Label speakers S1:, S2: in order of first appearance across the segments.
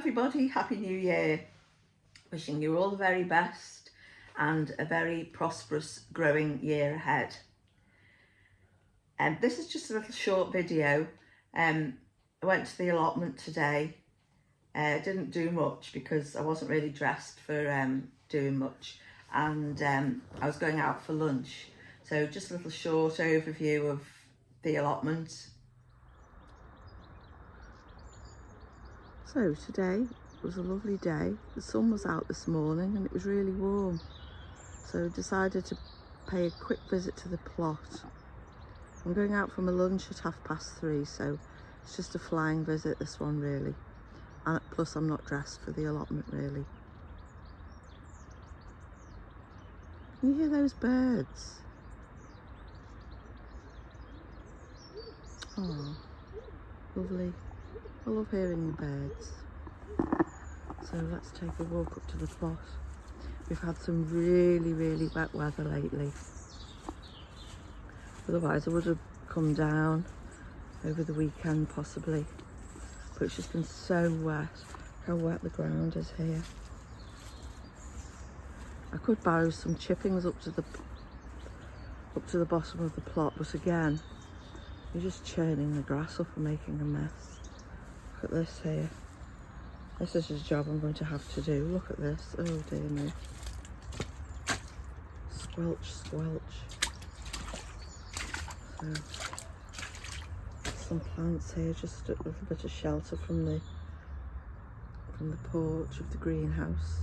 S1: everybody, Happy New Year. Wishing you all the very best and a very prosperous growing year ahead. This is just a little short video. I went to the allotment today. Didn't do much because I wasn't really dressed for doing much, and I was going out for lunch. So just a little short overview of the allotment. So today was a lovely day. The sun was out this morning and it was really warm. So decided to pay a quick visit to the plot. I'm going out for my lunch at 3:30, so it's just a flying visit, this one really. And plus I'm not dressed for the allotment really. Can you hear those birds? Oh, lovely. I love hearing the birds. So let's take a walk up to the plot. We've had some really wet weather lately. Otherwise I would have come down over the weekend possibly. But it's just been so wet. Look how wet the ground is here. I could borrow some chippings up to the bottom of the plot, but again, you're just churning the grass up and making a mess. Look at this here. This is a job I'm going to have to do. Look at this. Oh dear me. Squelch, squelch. So, some plants here, just a little bit of shelter from the porch of the greenhouse.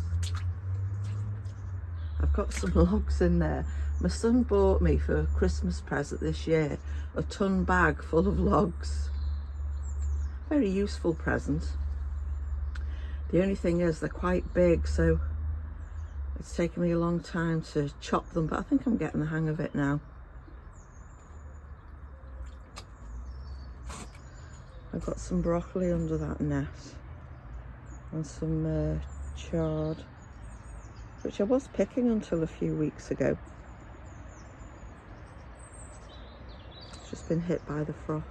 S1: I've got some logs in there. My son bought me for a Christmas present this year a ton bag full of logs. Very useful present. The only thing is they're quite big, so it's taken me a long time to chop them, but I think I'm getting the hang of it now. I've got some broccoli under that net and some chard, which I was picking until a few weeks ago. It's just been hit by the frost.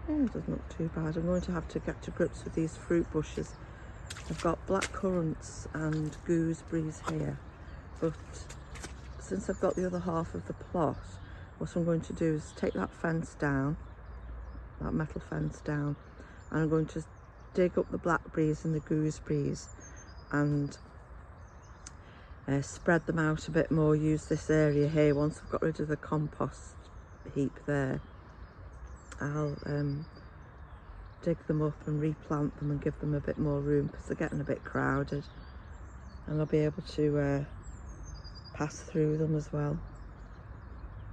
S1: Yeah, it doesn't look too bad. I'm going to have to get to grips with these fruit bushes. I've got black currants and gooseberries here, but since I've got the other half of the plot, what I'm going to do is take that fence down, that metal fence down, and I'm going to dig up the blackberries and the gooseberries and spread them out a bit more. Use this area here. Once I've got rid of the compost heap there, I'll dig them up and replant them and give them a bit more room because they're getting a bit crowded, and I'll be able to pass through them as well.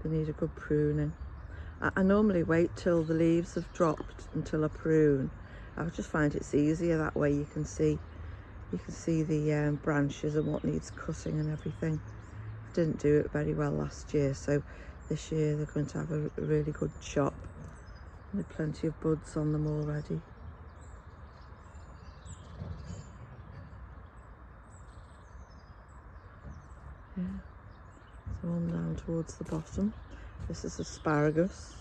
S1: They need a good pruning. I normally wait till the leaves have dropped until I prune. I just find it's easier that way. You can see the branches and what needs cutting and everything. I didn't do it very well last year, so this year they're going to have a really good chop. With plenty of buds on them already. Yeah, so on down towards the bottom. This is asparagus,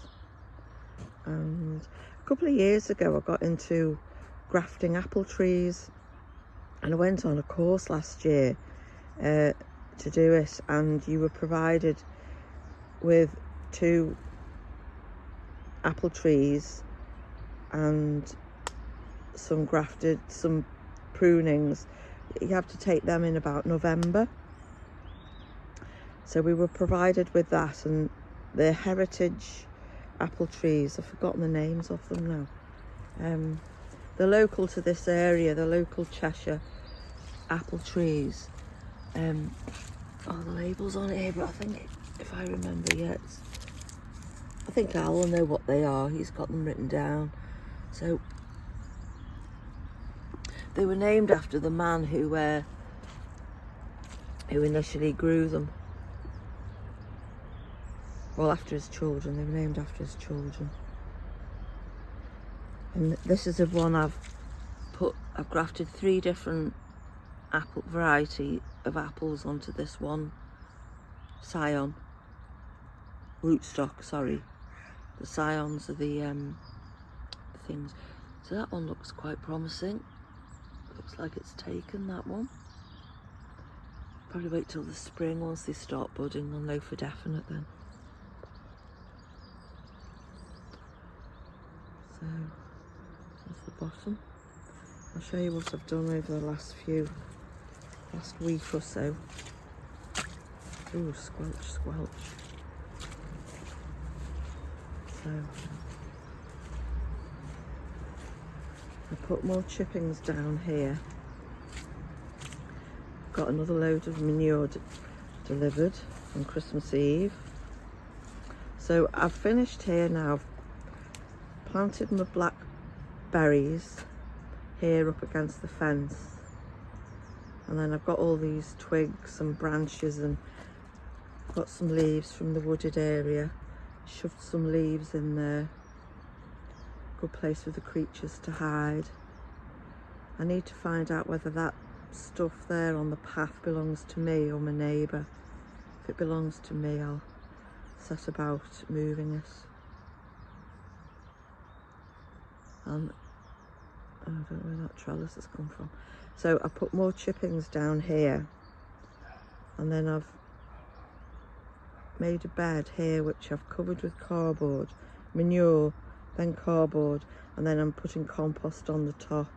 S1: and a couple of years ago I got into grafting apple trees, and I went on a course last year to do it, and you were provided with 2 apple trees and some prunings. You have to take them in about November. So we were provided with that, and the heritage apple trees, I've forgotten the names of them now. They're local to this area, the local Cheshire apple trees. The label's on here, but I think if I remember, yeah, I think Al will know what they are. He's got them written down. So they were named after the man who initially grew them. Well, after his children. They were named after his children. And this is the one I've grafted 3 different variety of apples onto this one scion rootstock, sorry. The scions are the things. So that one looks quite promising. Looks like it's taken, that one. Probably wait till the spring once they start budding. I'll know for definite then. So that's the bottom. I'll show you what I've done over the last week or so. Ooh, squelch, squelch. So I put more chippings down here. Got another load of manure delivered on Christmas Eve. So I've finished here now. I've planted my blackberries here up against the fence. And then I've got all these twigs and branches and got some leaves from the wooded area. Shoved some leaves in there. Good place for the creatures to hide. I need to find out whether that stuff there on the path belongs to me or my neighbour. If it belongs to me, I'll set about moving it. And I don't know where that trellis has come from. So I put more chippings down here, and then I've made a bed here which I've covered with cardboard, manure, then cardboard, and then I'm putting compost on the top.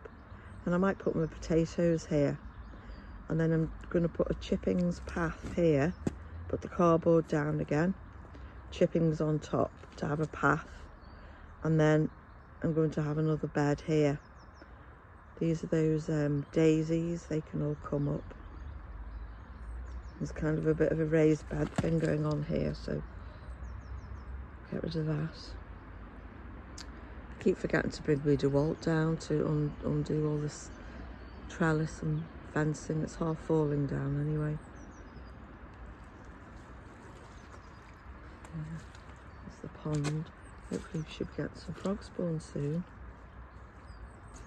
S1: And I might put my potatoes here, and then I'm going to put a chippings path here, put the cardboard down again, chippings on top to have a path, and then I'm going to have another bed here. These are those daisies, they can all come up. There's kind of a bit of a raised bed thing going on here, so get rid of that. I keep forgetting to bring my DeWalt down to undo all this trellis and fencing. It's half falling down anyway. Yeah, that's the pond. Hopefully we should get some frog spawn soon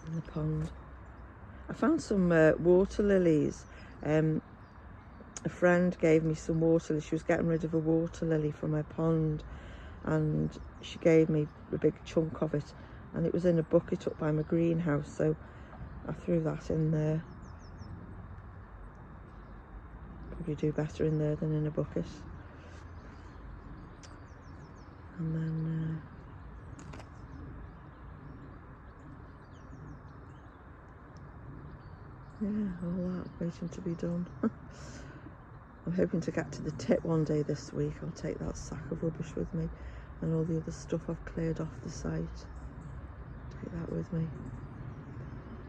S1: in the pond. I found some water lilies. A friend gave me some water lilies. She was getting rid of a water lily from her pond, and she gave me a big chunk of it, and it was in a bucket up by my greenhouse, so I threw that in there. Probably do better in there than in a bucket. And then yeah, all that waiting to be done. I'm hoping to get to the tip one day this week. I'll take that sack of rubbish with me and all the other stuff I've cleared off the site. Take that with me.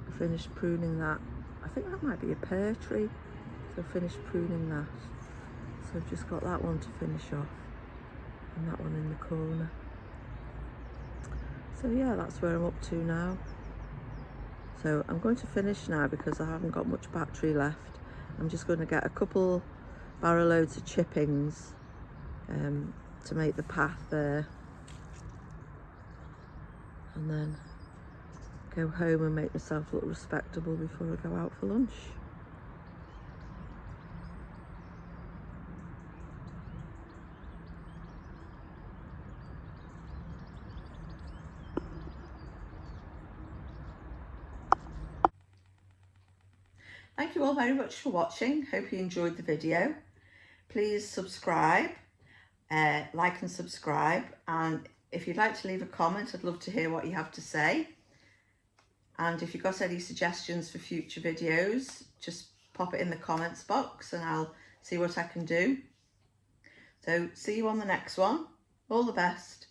S1: I finished pruning that. I think that might be a pear tree. So I finished pruning that. So I've just got that one to finish off, and that one in the corner. So yeah, that's where I'm up to now. So I'm going to finish now because I haven't got much battery left. I'm just going to get a couple barrow loads of chippings to make the path there, and then go home and make myself look respectable before I go out for lunch. Thank you all very much for watching. Hope you enjoyed the video. Please subscribe, like and subscribe, and if you'd like to leave a comment, I'd love to hear what you have to say. And if you've got any suggestions for future videos, just pop it in the comments box and I'll see what I can do. So see you on the next one. All the best.